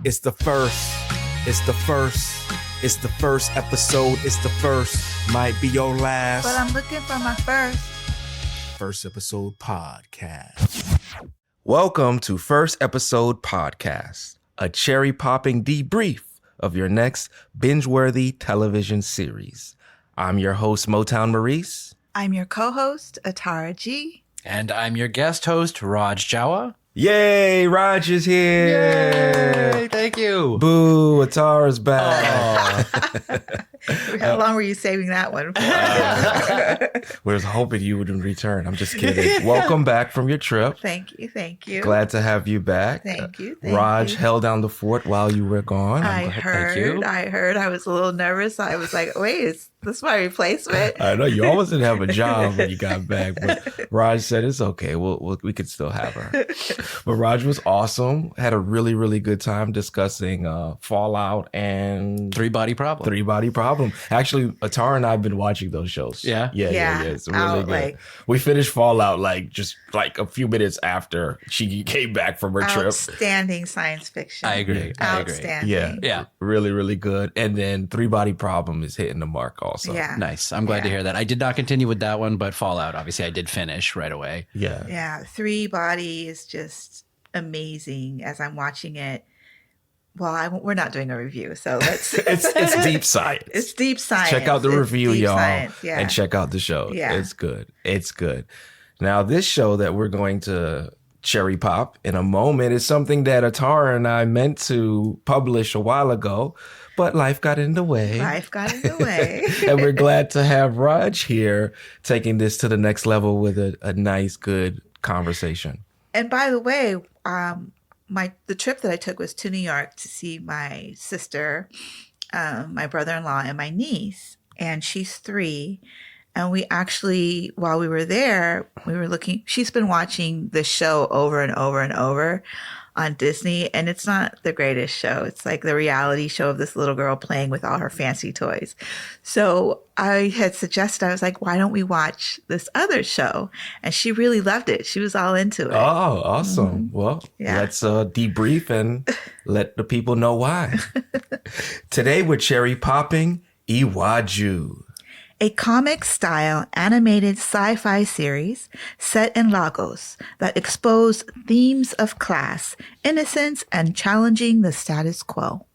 It's the first. It's the first. It's the first episode. It's the first. Might be your last. But I'm looking for my first. First episode podcast. Welcome to First Episode Podcast, a cherry popping debrief of your next binge-worthy television series. I'm your host, Motown Maurice. I'm your co-host, Atara G. And I'm your guest host, Raj Jawa. Yay, Raj is here. Yay, thank you. Boo, Atara's back. How long were you saving that one for? We was hoping you would return. I'm just kidding. Welcome back from your trip. Thank you. Glad to have you back. Thank you. Raj held down the fort while you were gone. I heard. I was a little nervous. I was like, wait, is this my replacement? I know you almost didn't have a job when you got back, but Raj said it's okay. We could still have her. But Raj was awesome. Had a really, really good time discussing Fallout and Three Body Problem. Actually, Atara and I have been watching those shows. Yeah? Yeah. It's really good. We finished Fallout just a few minutes after she came back from her trip. Outstanding science fiction. I agree. Outstanding. Yeah. Really, really good. And then Three Body Problem is hitting the mark also. Yeah. Nice. I'm glad to hear that. I did not continue with that one, but Fallout, obviously, I did finish right away. Yeah. Yeah. Three Body is just amazing as I'm watching it. Well, we're not doing a review, so let's. It's deep science. It's deep science. Check out the review, y'all, and check out the show. Yeah. It's good. Now, this show that we're going to cherry pop in a moment is something that Atara and I meant to publish a while ago, but life got in the way. And we're glad to have Raj here taking this to the next level with a nice, good conversation. And by the way, the trip that I took was to New York to see my sister, my brother-in-law, and my niece. And she's 3. And we actually, while we were there, she's been watching the show over and over and over on Disney. And it's not the greatest show. It's like the reality show of this little girl playing with all her fancy toys. So I had suggested, I was like, why don't we watch this other show? And she really loved it. She was all into it. Oh, awesome. Mm-hmm. Well, let's debrief and let the people know why. Today we're cherry popping Iwájú, a comic-style animated sci-fi series set in Lagos that exposed themes of class, innocence, and challenging the status quo.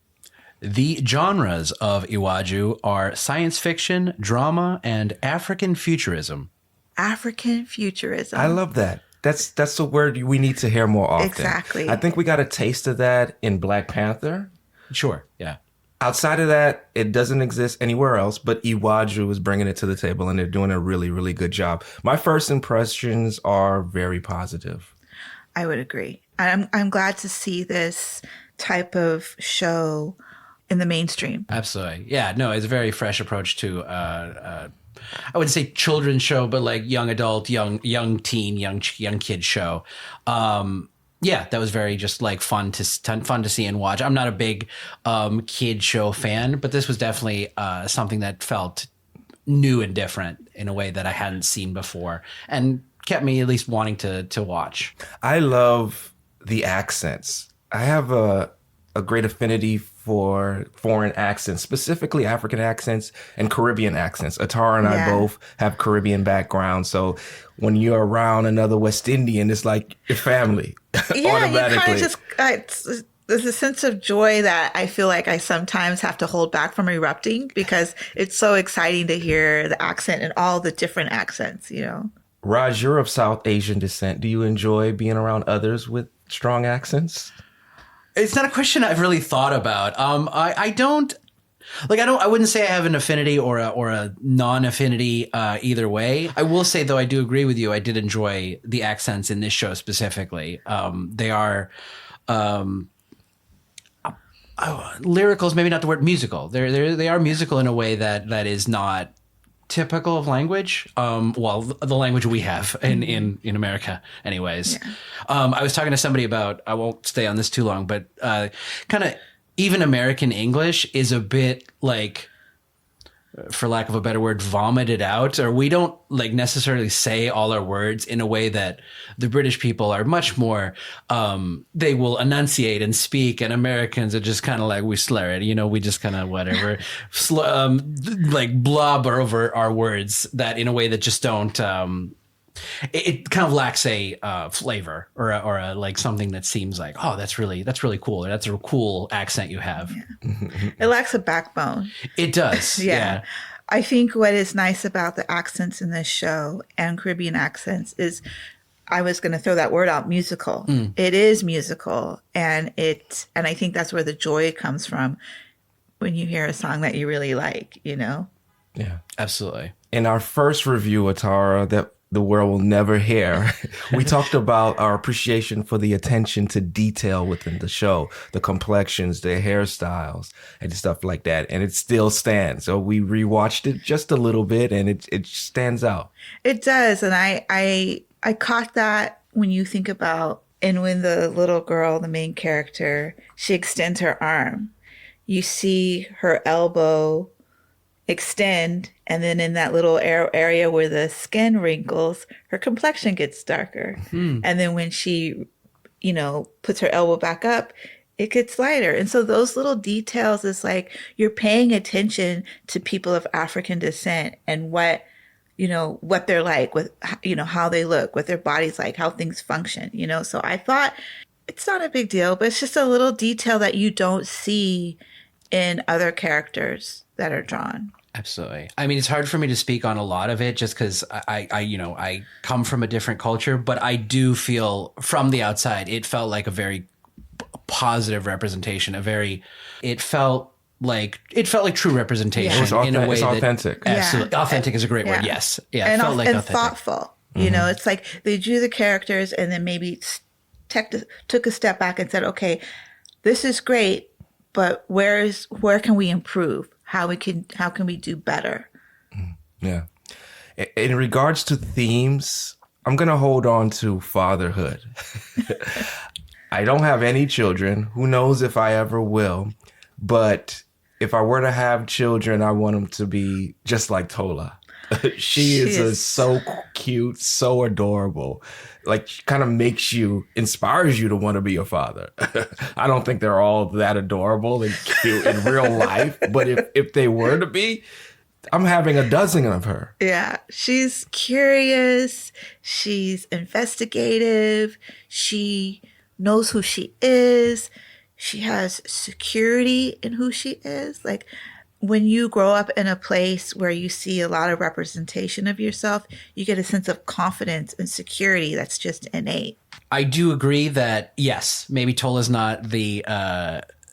The genres of Iwájú are science fiction, drama, and African futurism. African futurism. I love that. That's a word we need to hear more often. Exactly. I think we got a taste of that in Black Panther. Sure, yeah. Outside of that, it doesn't exist anywhere else, but Iwájú is bringing it to the table, and they're doing a really, really good job. My first impressions are very positive. I would agree. I'm glad to see this type of show in the mainstream. Absolutely. Yeah, no, it's a very fresh approach to, I wouldn't say children's show, but like young adult, young teen, young kid show. Yeah, that was very just like fun to see and watch. I'm not a big kid show fan, but this was definitely something that felt new and different in a way that I hadn't seen before, and kept me at least wanting to watch. I love the accents. I have a great affinity for foreign accents, specifically African accents and Caribbean accents. Atara and I both have Caribbean background, so when you're around another West Indian, it's like your family. Automatically. You kind of there's a sense of joy that I feel like I sometimes have to hold back from erupting because it's so exciting to hear the accent and all the different accents, Raj, you're of South Asian descent. Do you enjoy being around others with strong accents? It's not a question I've really thought about. I wouldn't say I have an affinity or a non-affinity either way. I will say, though, I do agree with you. I did enjoy the accents in this show specifically. They are lyrical is maybe not the word, musical. They are musical in a way that is not typical of language. The language we have in America anyways. Yeah. I was talking to somebody about, I won't stay on this too long, but kind of even American English is a bit like for lack of a better word, vomit it out, or we don't like necessarily say all our words in a way that the British people are much more, they will enunciate and speak, and Americans are just kind of like, we slur it, we just kind of whatever, like blubber over our words that in a way that just don't, it kind of lacks a flavor or a like something that seems like, oh, that's really cool, or that's a cool accent you have. Yeah. It lacks a backbone. It does. Yeah. I think what is nice about the accents in this show and Caribbean accents is, I was going to throw that word out, musical. It is musical, and I think that's where the joy comes from when you hear a song that you really like, Yeah, Absolutely. in our first review, Atara, that the world will never hear, we talked about our appreciation for the attention to detail within the show, the complexions, the hairstyles, and stuff like that. And it still stands. So we rewatched it just a little bit, and it stands out. It does. And I caught that when you think about, and when the little girl, the main character, she extends her arm, you see her elbow extend, and then in that little area where the skin wrinkles, her complexion gets darker. And then when she, puts her elbow back up, it gets lighter. And so those little details is like, you're paying attention to people of African descent and what they're like, with, how they look, what their body's like, how things function, So I thought it's not a big deal, but it's just a little detail that you don't see in other characters that are drawn. Absolutely. I mean, it's hard for me to speak on a lot of it just because I come from a different culture, but I do feel from the outside, it felt like a very positive representation. It felt like true representation in a way it's that authentic. Absolutely. Yeah. Authentic is a great word. Yes. Yeah. And, It felt like and authentic. thoughtful. It's like they drew the characters and then maybe took a step back and said, okay, this is great, but where can we improve? How can we do better? Yeah. In regards to themes, I'm going to hold on to fatherhood. I don't have any children. Who knows if I ever will. But if I were to have children, I want them to be just like Tola. She is so cute, so adorable. Like, she kind of inspires you to want to be a father. I don't think they're all that adorable and cute in real life, but if they were to be, I'm having a dozen of her. Yeah, she's curious. She's investigative. She knows who she is. She has security in who she is. Like, when you grow up in a place where you see a lot of representation of yourself, you get a sense of confidence and security that's just innate. I do agree that, yes, maybe Tola's not the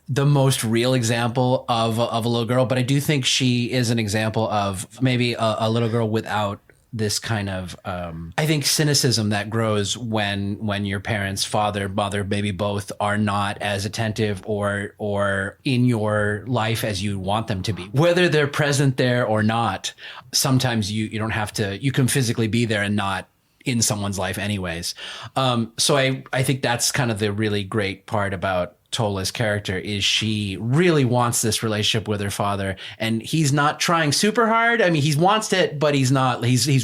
most real example of a little girl, but I do think she is an example of maybe a little girl without this kind of, I think, cynicism that grows when your parents, father, mother, maybe both, are not as attentive or in your life as you want them to be. Whether they're present there or not, sometimes you don't have to, you can physically be there and not in someone's life anyways. So I think that's kind of the really great part about Tola's character, is she really wants this relationship with her father, and he's not trying super hard. I mean, he wants it, but he's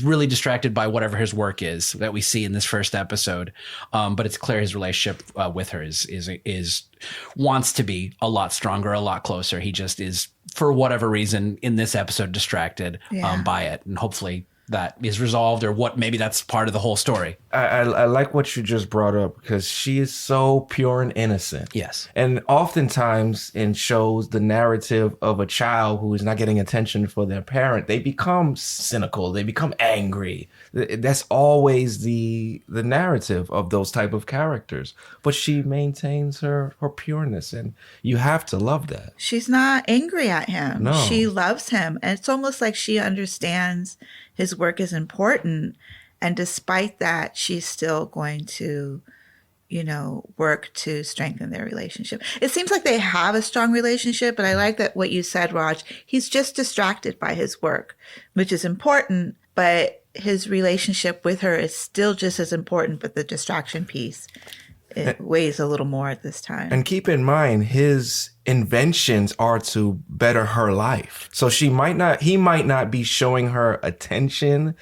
really distracted by whatever his work is that we see in this first episode. But it's clear his relationship with her is wants to be a lot stronger, a lot closer. He just is, for whatever reason, in this episode, distracted by it, and hopefully that is resolved, or what, maybe that's part of the whole story. I like what you just brought up, because she is so pure and innocent. Yes. And oftentimes in shows, the narrative of a child who is not getting attention for their parent, they become cynical, they become angry. That's always the narrative of those type of characters. But she maintains her pureness, and you have to love that. She's not angry at him. No. She loves him. And it's almost like she understands his work is important. And despite that, she's still going to, work to strengthen their relationship. It seems like they have a strong relationship, but I like that what you said, Raj. He's just distracted by his work, which is important, but his relationship with her is still just as important, but the distraction piece it weighs a little more at this time. And keep in mind, his inventions are to better her life. So he might not be showing her attention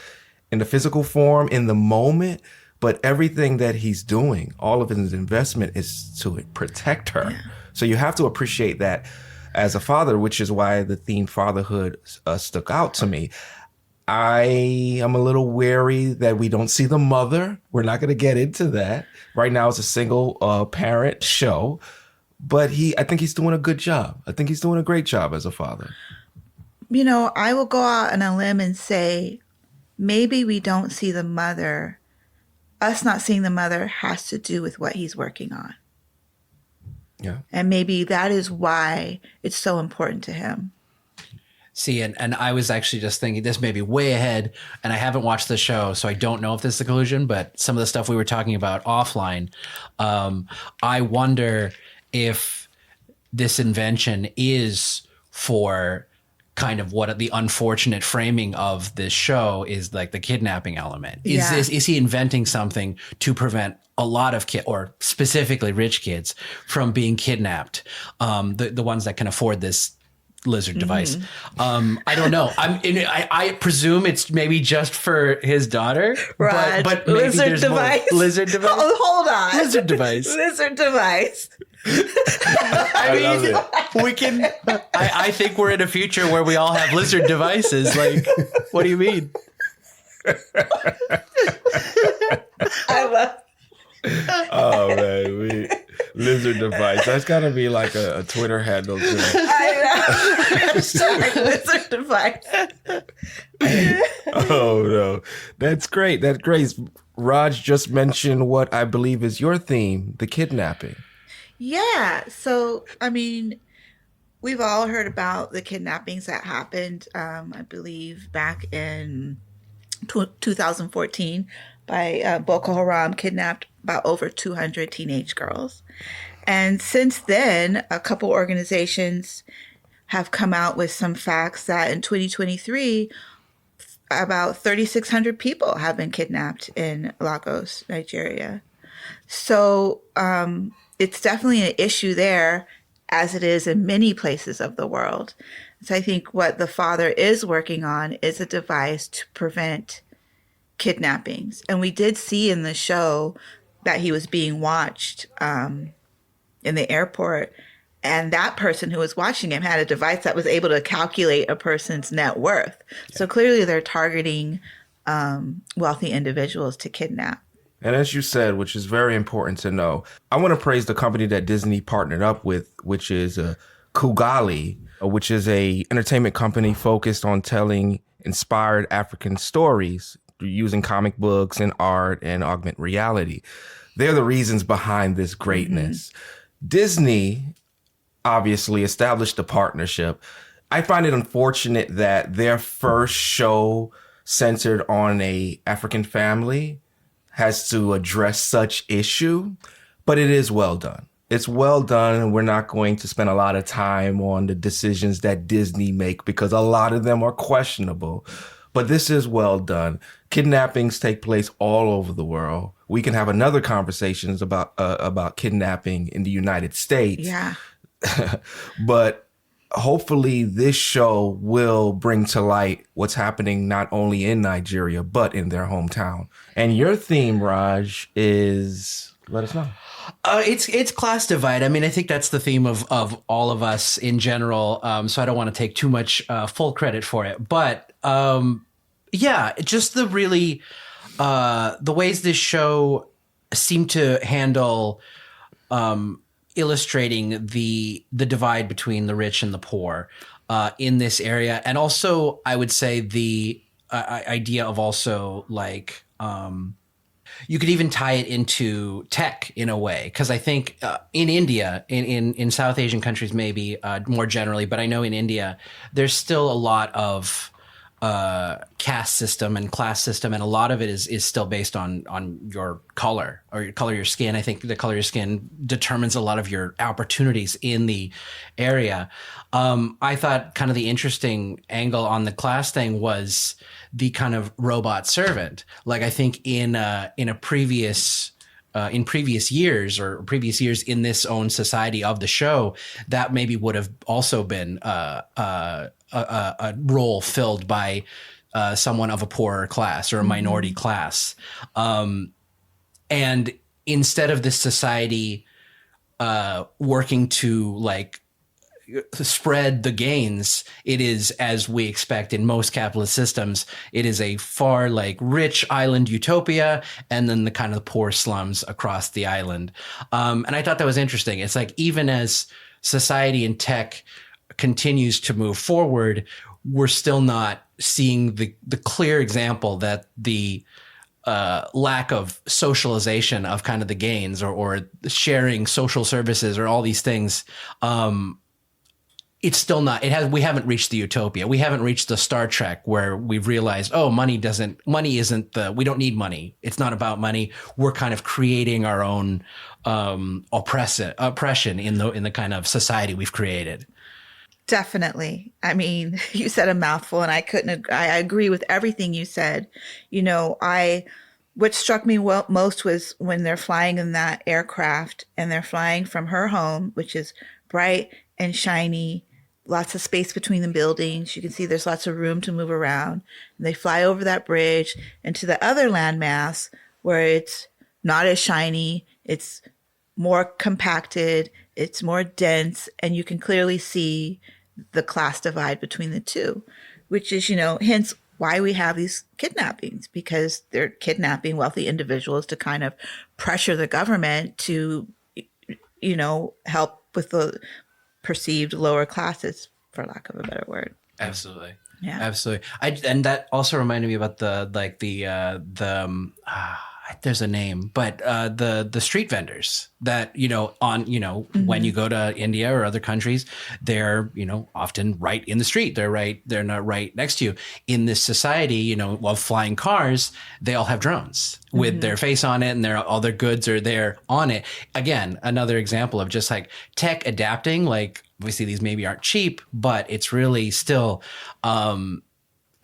in the physical form in the moment, but everything that he's doing, all of his investment is to protect her. Yeah. So you have to appreciate that as a father, which is why the theme fatherhood stuck out to me. I am a little wary that we don't see the mother. We're not going to get into that. Right now it's a single parent show, but I think he's doing a good job. I think he's doing a great job as a father. You know, I will go out on a limb and say maybe we don't see the mother. Us not seeing the mother has to do with what he's working on. Yeah. And maybe that is why it's so important to him. See, and I was actually just thinking this may be way ahead, and I haven't watched the show, so I don't know if this is the conclusion, but some of the stuff we were talking about offline, I wonder if this invention is for kind of what the unfortunate framing of this show is, like the kidnapping element. Is he inventing something to prevent a lot of kids, or specifically rich kids, from being kidnapped? The ones that can afford this lizard device. I don't know. I presume it's maybe just for his daughter, right? But maybe lizard there's device. More. Lizard device. Oh, hold on. Lizard device. Lizard device. I mean, we can. I think we're in a future where we all have lizard devices. Like, what do you mean? I love. Oh man, lizard device. That's gotta be like a Twitter handle too. I know. Lizard device. Oh no, that's great. That's great. Raj just mentioned what I believe is your theme: the kidnapping. Yeah. So I mean, we've all heard about the kidnappings that happened. I believe back in 2014 by Boko Haram, kidnapped about over 200 teenage girls. And since then, a couple organizations have come out with some facts that in 2023, about 3,600 people have been kidnapped in Lagos, Nigeria. So it's definitely an issue there, as it is in many places of the world. So I think what the father is working on is a device to prevent kidnappings. And we did see in the show that he was being watched in the airport, and that person who was watching him had a device that was able to calculate a person's net worth. Yeah. So clearly they're targeting wealthy individuals to kidnap. And as you said, which is very important to know, I want to praise the company that Disney partnered up with, which is Kugali, which is a entertainment company focused on telling inspired African stories using comic books and art and augmented reality. They're the reasons behind this greatness. Mm-hmm. Disney obviously established a partnership. I find it unfortunate that their first show centered on a African family has to address such issue, but it is well done. It's well done, and we're not going to spend a lot of time on the decisions that Disney make because a lot of them are questionable. But this is well done. Kidnappings take place all over the world. We can have another conversations about kidnapping in the United States. Yeah. But hopefully this show will bring to light what's happening not only in Nigeria, but in their hometown. And your theme, Raj, is, let us know. It's class divide. I mean, I think that's the theme of all of us in general. So I don't want to take too much full credit for it. But yeah, just the really the ways this show seemed to handle illustrating the divide between the rich and the poor in this area. And also, I would say the idea of also like you could even tie it into tech in a way, because I think in India, in South Asian countries, maybe more generally, but I know in India, there's still a lot of caste system and class system, and a lot of it is still based on your color or your color of your skin. I think the color of your skin determines a lot of your opportunities in the area. I thought kind of the interesting angle on the class thing was the kind of robot servant. Like I think in a previous in previous years in this own society of the show, that maybe would have also been a role filled by someone of a poorer class or a minority class. And instead of this society working to like spread the gains, it is, as we expect in most capitalist systems, it is a far like rich island utopia and then the kind of poor slums across the island. And I thought that was interesting. It's like, even as society and tech continues to move forward, we're still not seeing the clear example that the lack of socialization of kind of the gains or sharing social services or all these things, it's still not, we haven't reached the utopia. We haven't reached the Star Trek where we've realized, oh, money isn't we don't need money. It's not about money. We're kind of creating our own oppression in the kind of society we've created. Definitely. I mean, you said a mouthful, and I agree with everything you said. What struck me most was when they're flying in that aircraft and they're flying from her home, which is bright and shiny, lots of space between the buildings. You can see there's lots of room to move around. And they fly over that bridge into the other landmass where it's not as shiny. It's more compacted. It's more dense. And you can clearly see the class divide between the two, which is, hence why we have these kidnappings, because they're kidnapping wealthy individuals to kind of pressure the government to, help with the perceived lower classes, for lack of a better word. Absolutely. Yeah. Absolutely. And that also reminded me about there's a name, but the street vendors that, when you go to India or other countries, they're, often right in the street. They're not right next to you. In this society, while flying cars, they all have drones with their face on it, and all their goods are there on it. Again, another example of just like tech adapting. Like, obviously these maybe aren't cheap, but it's really still,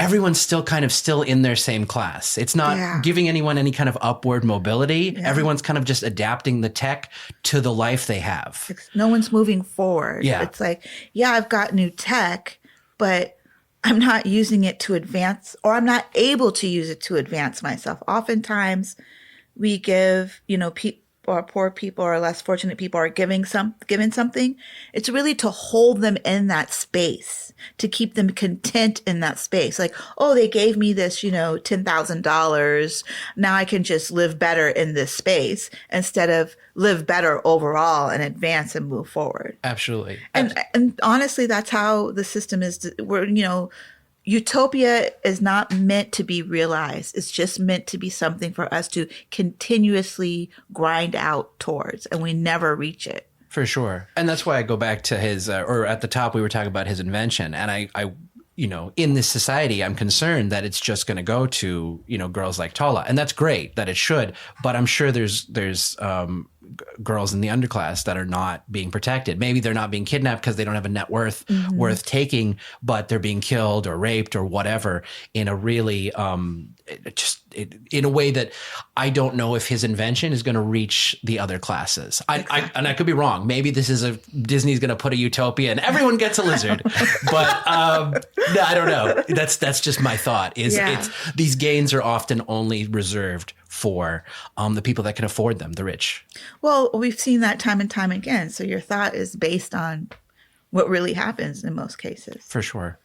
everyone's still in their same class. It's not giving anyone any kind of upward mobility. Yeah. Everyone's kind of just adapting the tech to the life they have. No one's moving forward. Yeah. It's like, I've got new tech, but I'm not using it to advance, or I'm not able to use it to advance myself. Oftentimes we give, or poor people or less fortunate people are given something. It's really to hold them in that space, to keep them content in that space. Like, oh, they gave me this, $10,000. Now I can just live better in this space instead of live better overall and advance and move forward. Absolutely. And honestly, that's how the system is. Utopia is not meant to be realized. It's just meant to be something for us to continuously grind out towards, and we never reach it. For sure. And that's why I go back to his, or at the top, we were talking about his invention. And I in this society, I'm concerned that it's just going to go to, girls like Tala. And that's great that it should. But I'm sure there's girls in the underclass that are not being protected. Maybe they're not being kidnapped because they don't have a net worth worth taking, but they're being killed or raped or whatever in a really in a way that I don't know if his invention is going to reach the other classes. And I could be wrong. Maybe this is Disney's going to put a utopia and everyone gets a lizard. But no, I don't know. That's just my thought. It's these gains are often only reserved for the people that can afford them, the rich. Well, we've seen that time and time again. So your thought is based on what really happens in most cases. For sure.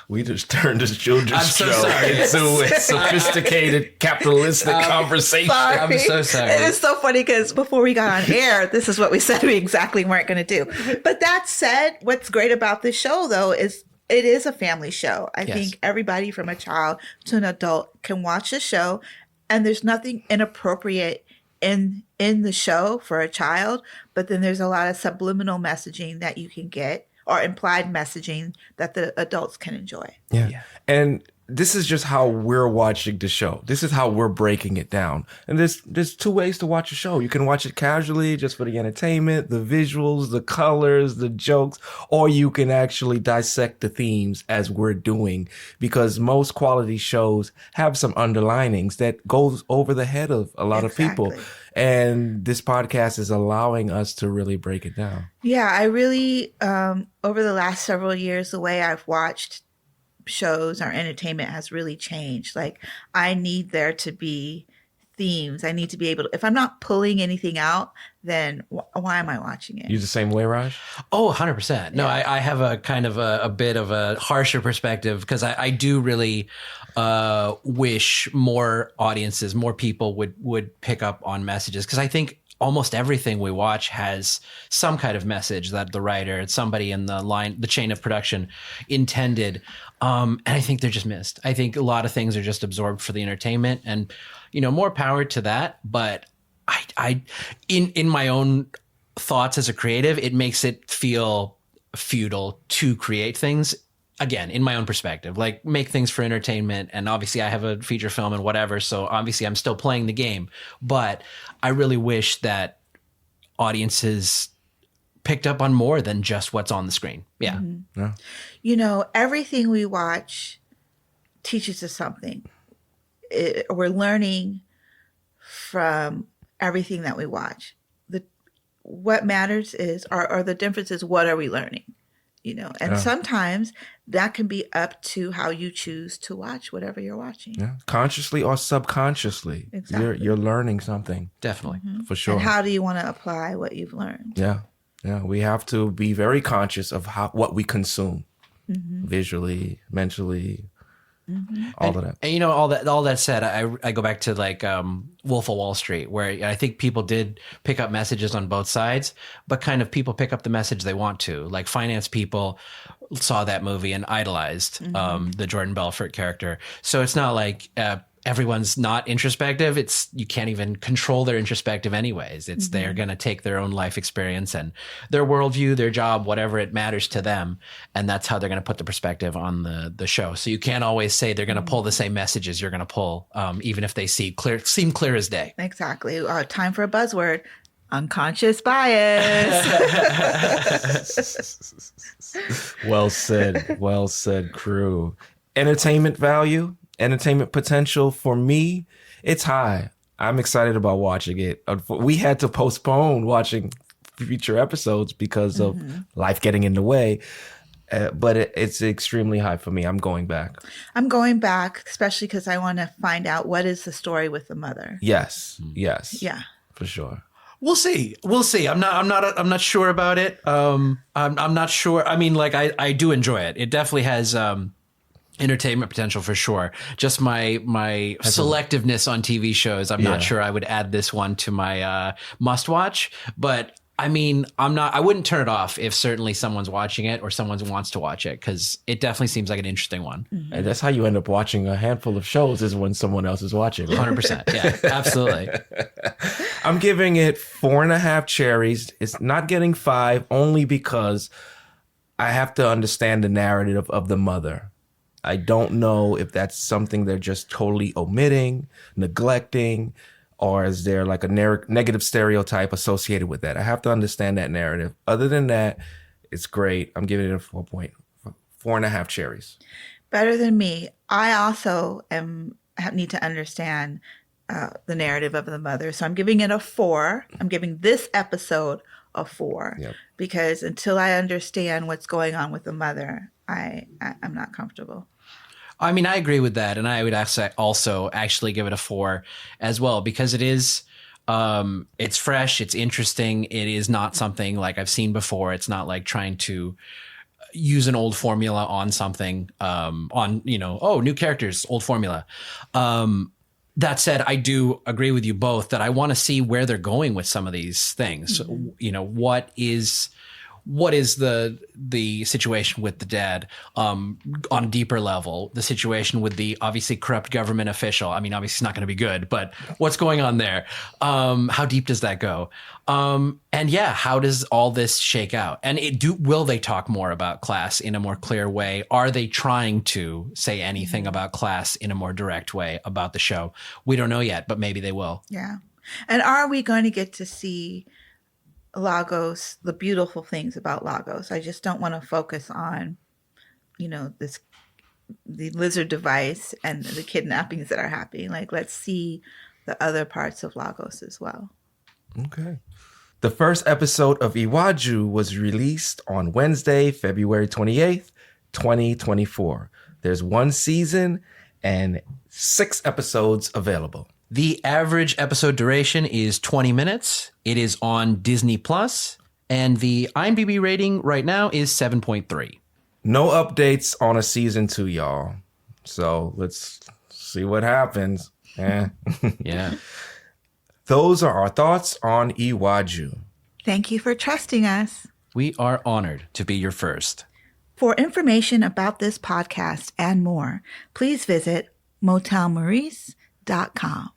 We just turned this children's show sorry. into a sophisticated capitalistic conversation. Sorry. I'm so sorry. It is so funny because before we got on air, this is what we said we exactly weren't going to do. But that said, what's great about this show, though, is it is a family show. I think everybody from a child to an adult can watch the show, and there's nothing inappropriate in the show for a child, but then there's a lot of subliminal messaging that you can get, or implied messaging that the adults can enjoy. Yeah. And this is just how we're watching the show. This is how we're breaking it down. And there's two ways to watch a show. You can watch it casually just for the entertainment, the visuals, the colors, the jokes, or you can actually dissect the themes as we're doing, because most quality shows have some underlinings that goes over the head of a lot of people. And this podcast is allowing us to really break it down. Yeah, I really, over the last several years, the way I've watched shows or entertainment has really changed. Like, I need there to be themes. I need to be able to, if I'm not pulling anything out, then why am I watching it? You the same way, Raj? Oh, 100%. No, I have a kind of a bit of a harsher perspective, because I do really wish more audiences, more people would pick up on messages, because I think almost everything we watch has some kind of message that the writer, somebody in the chain of production intended. And I think they're just missed. I think a lot of things are just absorbed for the entertainment, and, more power to that. But I in my own thoughts as a creative, it makes it feel futile to create things. Again, in my own perspective, like, make things for entertainment. And obviously I have a feature film and whatever, so obviously I'm still playing the game. But I really wish that audiences picked up on more than just what's on the screen. Yeah. Mm-hmm. Yeah. Everything we watch teaches us something. We're learning from everything that we watch. What matters is, or the difference is, what are we learning? And sometimes that can be up to how you choose to watch whatever you're watching. Yeah. Consciously or subconsciously. Exactly. You're learning something. Definitely. Mm-hmm. For sure. And how do you want to apply what you've learned? Yeah. Yeah. We have to be very conscious of what we consume, visually, mentally, all of that. And all that said, I go back to like Wolf of Wall Street, where I think people did pick up messages on both sides, but kind of people pick up the message they want to. Like, finance people saw that movie and idolized the Jordan Belfort character. So it's not like everyone's not introspective. You can't even control their introspective anyways. It's they're going to take their own life experience and their worldview, their job, whatever it matters to them. And that's how they're going to put the perspective on the show. So you can't always say they're going to pull the same messages you're going to pull, even if they seem clear as day. Exactly. Time for a buzzword. Unconscious bias. Well said, crew. Entertainment value, entertainment potential for me, it's high. I'm excited about watching it. We had to postpone watching future episodes because of life getting in the way. But it's extremely high for me. I'm going back. I'm going back, especially because I want to find out what is the story with the mother. Yes. Yeah. For sure. We'll see. I'm not sure about it. I'm not sure. I mean, like, I do enjoy it. It definitely has entertainment potential for sure. Just my selectiveness on TV shows. I'm not sure I would add this one to my must watch, but I mean, I wouldn't turn it off if certainly someone's watching it or someone wants to watch it, because it definitely seems like an interesting one. And that's how you end up watching a handful of shows, is when someone else is watching. 100%. Yeah, absolutely. I'm giving it 4.5 cherries. It's not getting 5 only because I have to understand the narrative of the mother. I don't know if that's something they're just totally omitting, neglecting, or is there like a negative stereotype associated with that? I have to understand that narrative. Other than that, it's great. I'm giving it a 4.5 cherries. Better than me. I also need to understand the narrative of the mother. So I'm giving it a 4. I'm giving this episode a 4 because until I understand what's going on with the mother, I'm not comfortable. I mean, I agree with that. And I would also actually give it a 4 as well, because it is, it's fresh, it's interesting. It is not something like I've seen before. It's not like trying to use an old formula on something, new characters, old formula. That said, I do agree with you both that I want to see where they're going with some of these things. Mm-hmm. what is the situation with the dad on a deeper level, the situation with the obviously corrupt government official. I mean, obviously it's not going to be good, but what's going on there? How deep does that go? And yeah, how does all this shake out? And will they talk more about class in a more clear way? Are they trying to say anything about class in a more direct way about the show? We don't know yet, but maybe they will. Yeah. And are we going to get to see Lagos, the beautiful things about Lagos? I just don't want to focus on, the lizard device and the kidnappings that are happening. Like, let's see the other parts of Lagos as well. Okay. The first episode of Iwájú was released on Wednesday, February 28th, 2024. There's one season and 6 episodes available. The average episode duration is 20 minutes. It is on Disney Plus, and the IMDb rating right now is 7.3. No updates on a season 2, y'all. So let's see what happens. Yeah. Those are our thoughts on Iwájú. Thank you for trusting us. We are honored to be your first. For information about this podcast and more, please visit motelmaurice.com.